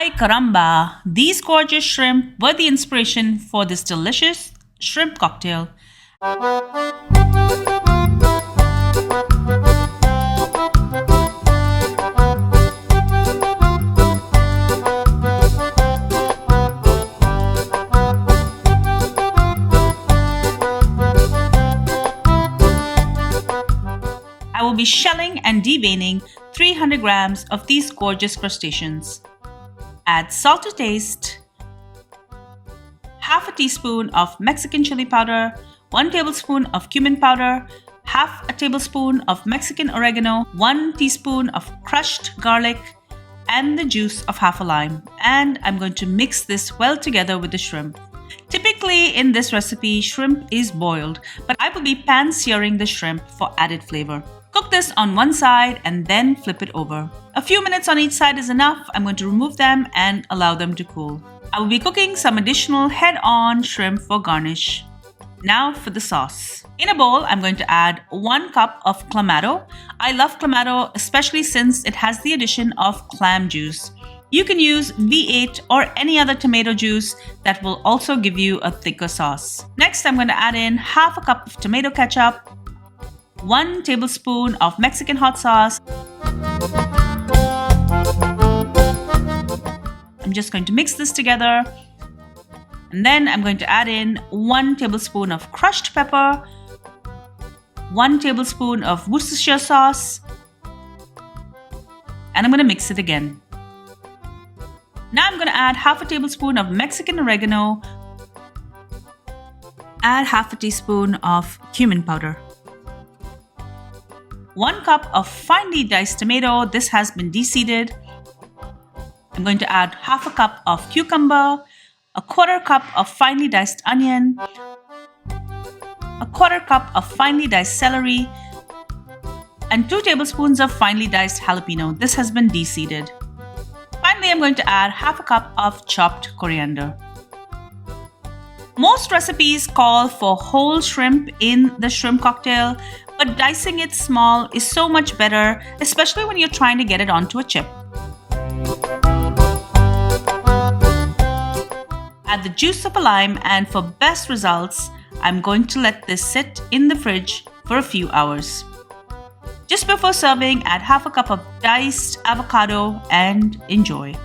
Ay caramba! These gorgeous shrimp were the inspiration for this delicious shrimp cocktail. I will be shelling and deveining 300 grams of these gorgeous crustaceans. Add salt to taste, half a teaspoon of Mexican chili powder, 1 tablespoon of cumin powder, half a tablespoon of Mexican oregano, 1 teaspoon of crushed garlic, and the juice of half a lime. And I'm going to mix this well together with the shrimp. Typically in this recipe, shrimp is boiled, but I will be pan-searing the shrimp for added flavor. Cook this on one side and then flip it over. A few minutes on each side is enough. I'm going to remove them and allow them to cool. I will be cooking some additional head-on shrimp for garnish. Now for the sauce. In a bowl, I'm going to add 1 cup of Clamato. I love Clamato, especially since it has the addition of clam juice. You can use V8 or any other tomato juice that will also give you a thicker sauce. Next, I'm going to add in half a cup of tomato ketchup, 1 tablespoon of Mexican hot sauce. I'm just going to mix this together. And then I'm going to add in 1 tablespoon of crushed pepper, 1 tablespoon of Worcestershire sauce, and I'm going to mix it again. Now I'm going to add half a tablespoon of Mexican oregano, add half a teaspoon of cumin powder, 1 cup of finely diced tomato. This has been deseeded. I'm going to add half a cup of cucumber, a 1/4 cup of finely diced onion, a 1/4 cup of finely diced celery, and 2 tablespoons of finely diced jalapeno. This has been deseeded. Finally, I'm going to add half a cup of chopped coriander. Most recipes call for whole shrimp in the shrimp cocktail, but dicing it small is so much better, especially when you're trying to get it onto a chip. Add the juice of a lime, and for best results, I'm going to let this sit in the fridge for a few hours. Just before serving, add half a cup of diced avocado and enjoy.